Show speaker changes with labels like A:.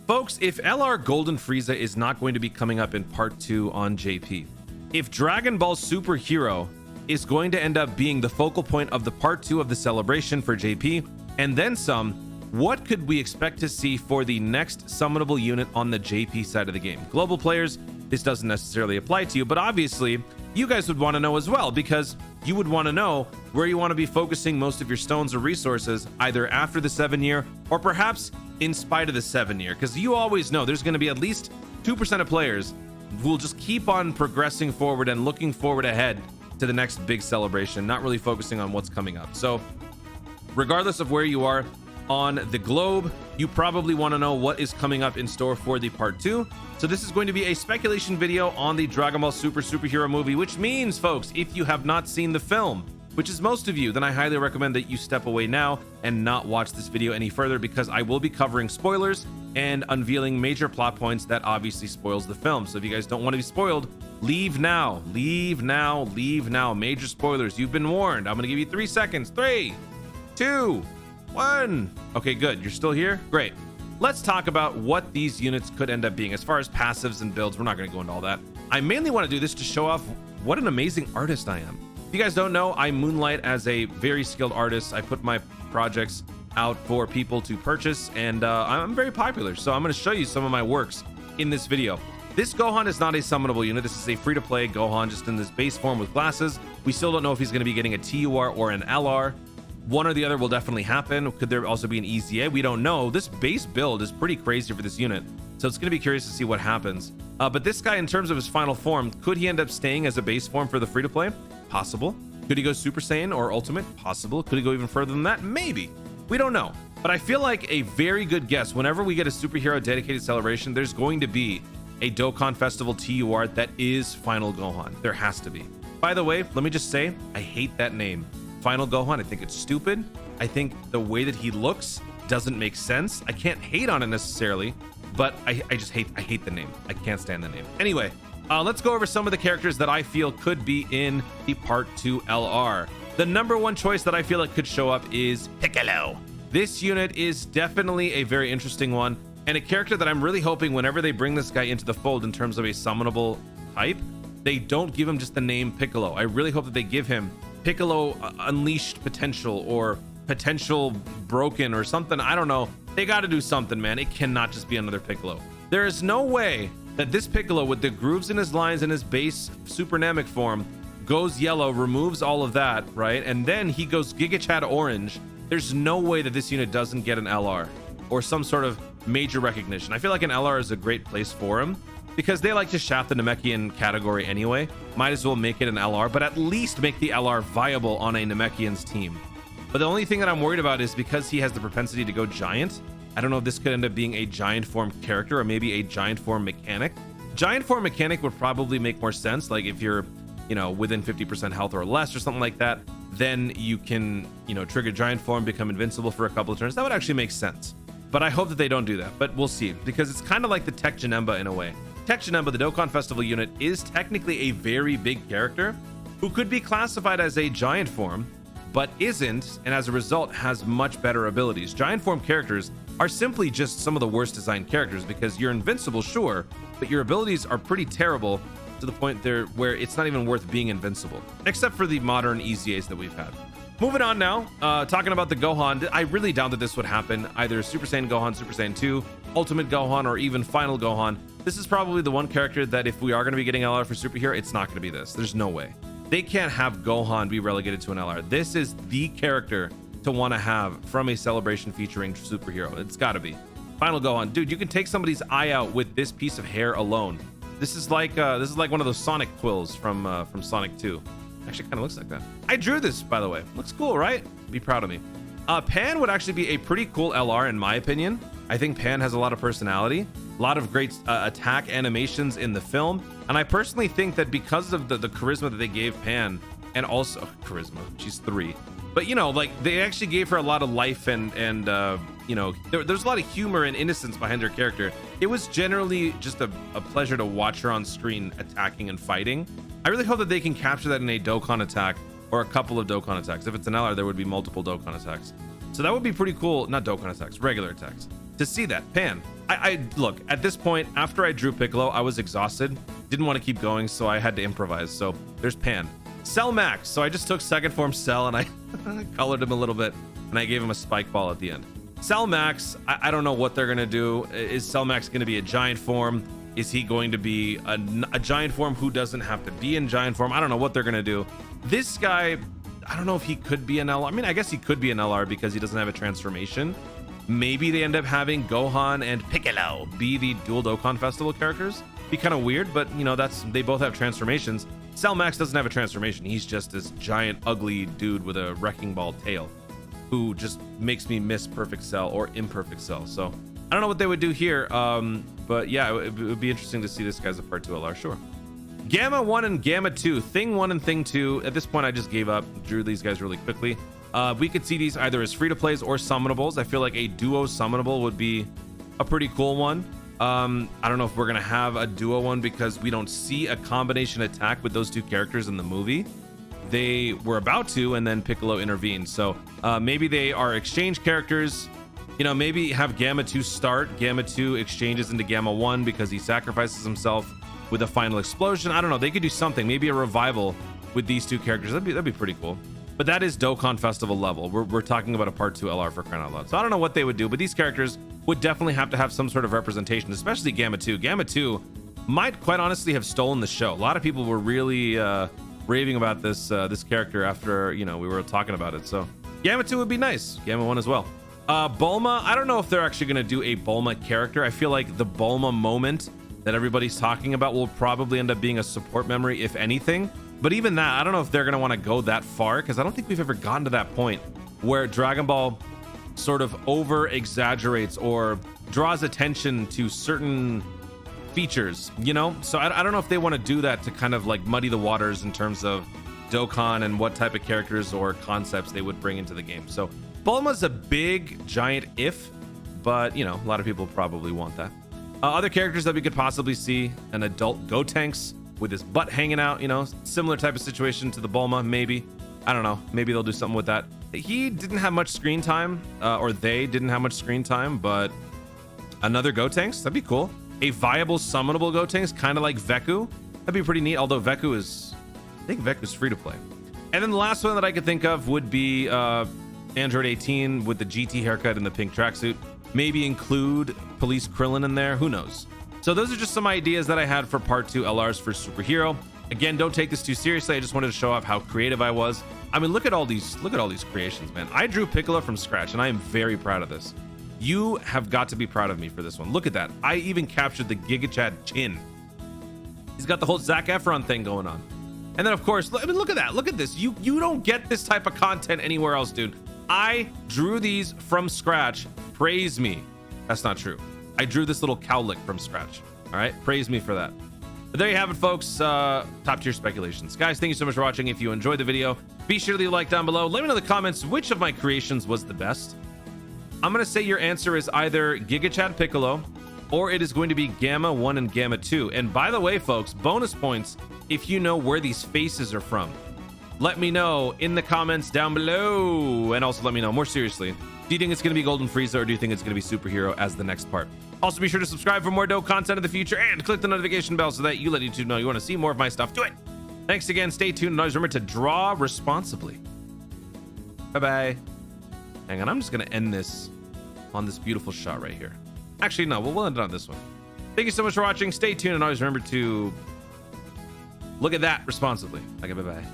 A: Folks, if LR Golden Frieza is not going to be coming up in part 2 on JP, if Dragon Ball Super Hero is going to end up being the focal point of the part 2 of the celebration for JP, and then some, what could we expect to see for the next summonable unit on the JP side of the game? Global players, this doesn't necessarily apply to you, but obviously you guys would want to know as well, because you would want to know where you want to be focusing most of your stones or resources, either after the 7-year or perhaps in spite of the 7-year, because you always know there's going to be at least 2% of players who will just keep on progressing forward and looking forward ahead to the next big celebration, not really focusing on what's coming up. So regardless of where you are on the globe, you probably want to know what is coming up in store for the part 2. So this is going to be a speculation video on the Dragon Ball Super superhero movie, which means, folks, if you have not seen the film, which is most of you, then I highly recommend that you step away now and not watch this video any further, because I will be covering spoilers and unveiling major plot points that obviously spoils the film. So if you guys don't want to be spoiled, leave now, leave now, leave now. Major spoilers, you've been warned. I'm gonna give you 3 seconds. 3, 2, 1. Okay, good. You're still here? Great. Let's talk about what these units could end up being. As far as passives and builds, we're not going to go into all that. I mainly want to do this to show off what an amazing artist I am. If you guys don't know, I moonlight as a very skilled artist. I put my projects out for people to purchase, and I'm very popular. So I'm going to show you some of my works in this video. This Gohan is not a summonable unit. This is a free-to-play Gohan, just in this base form with glasses. We still don't know if he's going to be getting a TUR or an LR. One or the other will definitely happen. Could there also be an EZA? We don't know. This base build is pretty crazy for this unit, so it's going to be curious to see what happens. But this guy, in terms of his final form, could he end up staying as a base form for the free-to-play? Possible. Could he go Super Saiyan or Ultimate? Possible. Could he go even further than that? Maybe. We don't know. But I feel like a very good guess, whenever we get a superhero dedicated celebration, there's going to be a Dokkan Festival TUR that is Final Gohan. There has to be. By the way, let me just say, I hate that name. Final Gohan. I think it's stupid. I think the way that he looks doesn't make sense. I can't hate on it necessarily, but I hate the name. I can't stand the name. Anyway, let's go over some of the characters that I feel could be in the Part 2 LR. The number one choice that I feel like could show up is Piccolo. This unit is definitely a very interesting one, and a character that I'm really hoping whenever they bring this guy into the fold in terms of a summonable type, they don't give him just the name Piccolo. I really hope that they give him Piccolo Unleashed Potential or Potential Broken or something. I don't know. They got to do something, man. It cannot just be another Piccolo. There is no way that this Piccolo, with the grooves in his lines and his base Supernamic form, goes yellow, removes all of that, right? And then he goes Giga Chad orange. There's no way that this unit doesn't get an LR or some sort of major recognition. I feel like an LR is a great place for him, because they like to shaft the Namekian category anyway. Might as well make it an LR, but at least make the LR viable on a Namekian's team. But the only thing that I'm worried about is because he has the propensity to go giant. I don't know if this could end up being a giant form character or maybe a giant form mechanic. Giant form mechanic would probably make more sense. Like if you're, within 50% health or less or something like that, then you can, trigger giant form, become invincible for a couple of turns. That would actually make sense. But I hope that they don't do that, but we'll see, because it's kind of like the Tech Janemba in a way. Tech Janemba, the Dokkan Festival unit, is technically a very big character who could be classified as a giant form, but isn't, and as a result has much better abilities. Giant form characters are simply just some of the worst designed characters, because you're invincible, sure, but your abilities are pretty terrible to the point there where it's not even worth being invincible, except for the modern EZAs that we've had. Moving on now, talking about the Gohan, I really doubt that this would happen. Either Super Saiyan Gohan, Super Saiyan 2, Ultimate Gohan, or even Final Gohan. This is probably the one character that if we are going to be getting LR for superhero, it's not going to be this. There's no way. They can't have Gohan be relegated to an LR. This is the character to want to have from a celebration featuring superhero. It's got to be. Final Gohan. Dude, you can take somebody's eye out with this piece of hair alone. This is like one of those Sonic quills from Sonic 2. Actually kind of looks like that. I drew this, by the way. Looks cool, right? Be proud of me. Pan would actually be a pretty cool LR in my opinion. I think Pan has a lot of personality, a lot of great attack animations in the film, and I personally think that because of the charisma that they gave Pan, and also charisma, she's 3, but they actually gave her a lot of life and there's a lot of humor and innocence behind her character. It was generally just a pleasure to watch her on screen attacking and fighting. I really hope that they can capture that in a Dokkan attack or a couple of Dokkan attacks. If it's an LR, there would be multiple Dokkan attacks. So that would be pretty cool. Not Dokkan attacks, regular attacks. To see that, Pan. I look, at this point, after I drew Piccolo, I was exhausted, didn't want to keep going, so I had to improvise. So there's Pan. Cell Max. So I just took second form Cell and I colored him a little bit and I gave him a spike ball at the end. Cell Max, I don't know what they're gonna do. Is Cell Max gonna be a giant form? Is he going to be a giant form who doesn't have to be in giant form? I don't know what they're gonna do. This guy, I don't know if he could be an LR. I mean, I guess he could be an LR because he doesn't have a transformation. Maybe they end up having Gohan and Piccolo be the dual Dokkan Festival characters. Be kind of weird, but you know, they both have transformations. Cell Max doesn't have a transformation. He's just this giant, ugly dude with a wrecking ball tail who just makes me miss Perfect Cell or Imperfect Cell. So I don't know what they would do here. But yeah, it would be interesting to see this guy's a part 2 LR, sure. Gamma 1 and Gamma 2, Thing 1 and Thing 2. At this point, I just gave up, drew these guys really quickly. We could see these either as free-to-plays or summonables. I feel like a duo summonable would be a pretty cool one. I don't know if we're gonna have a duo one because we don't see a combination attack with those two characters in the movie. They were about to, and then Piccolo intervened. So maybe they are exchange characters. You know, maybe have Gamma 2 start. Gamma 2 exchanges into Gamma 1 because he sacrifices himself with a final explosion. I don't know. They could do something. Maybe a revival with these two characters. That'd be pretty cool. But that is Dokkan Festival level. We're talking about a part 2 LR for crying out loud. So I don't know what they would do, but these characters would definitely have to have some sort of representation, especially Gamma 2. Gamma 2 might quite honestly have stolen the show. A lot of people were really raving about this character after, you know, we were talking about it. So Gamma 2 would be nice. Gamma 1 as well. Bulma, I don't know if they're actually going to do a Bulma character. I feel like the Bulma moment that everybody's talking about will probably end up being a support memory, if anything. But even that, I don't know if they're going to want to go that far, because I don't think we've ever gotten to that point where Dragon Ball sort of over exaggerates or draws attention to certain features, you know? So I don't know if they want to do that to kind of like muddy the waters in terms of Dokkan and what type of characters or concepts they would bring into the game. So Bulma's a big giant if, but you know, a lot of people probably want that. Other characters that we could possibly see, an adult Gotenks with his butt hanging out, you know, similar type of situation to the Bulma, maybe. I don't know. Maybe they'll do something with that. He didn't have much screen time, or they didn't have much screen time, but another Gotenks, that'd be cool. A viable summonable Gotenks, kind of like Veku. That'd be pretty neat, although Veku is, I think Veku's free to play. And then the last one that I could think of would be Android 18 with the GT haircut and the pink tracksuit. Maybe include Police Krillin in there, who knows? So those are just some ideas that I had for part 2 LRs for Superhero. Again, don't take this too seriously. I just wanted to show off how creative I was. I mean, look at all these creations, man. I drew Piccolo from scratch and I am very proud of this. You have got to be proud of me for this one. Look at that. I even captured the Giga Chad chin. He's got the whole Zac Efron thing going on. And then of course, I mean, look at that. Look at this. You don't get this type of content anywhere else, dude. I drew these from scratch. Praise me. That's not true. I drew this little cowlick from scratch. All right, praise me for that. But there you have it, folks. Top tier speculations. Guys, thank you so much for watching. If you enjoyed the video, be sure to leave a like down below. Let me know in the comments which of my creations was the best. I'm going to say your answer is either Giga Chad Piccolo or it is going to be Gamma 1 and Gamma 2. And by the way, folks, bonus points if you know where these faces are from. Let me know in the comments down below. And also let me know, more seriously, do you think it's going to be Golden Frieza or do you think it's going to be Superhero as the next part? Also, be sure to subscribe for more dope content in the future and click the notification bell so that you let YouTube know you want to see more of my stuff. Do it. Thanks again. Stay tuned. And always remember to draw responsibly. Bye-bye. Hang on. I'm just going to end this on this beautiful shot right here. Actually, no. We'll end it on this one. Thank you so much for watching. Stay tuned and always remember to look at that responsibly. Okay, bye-bye.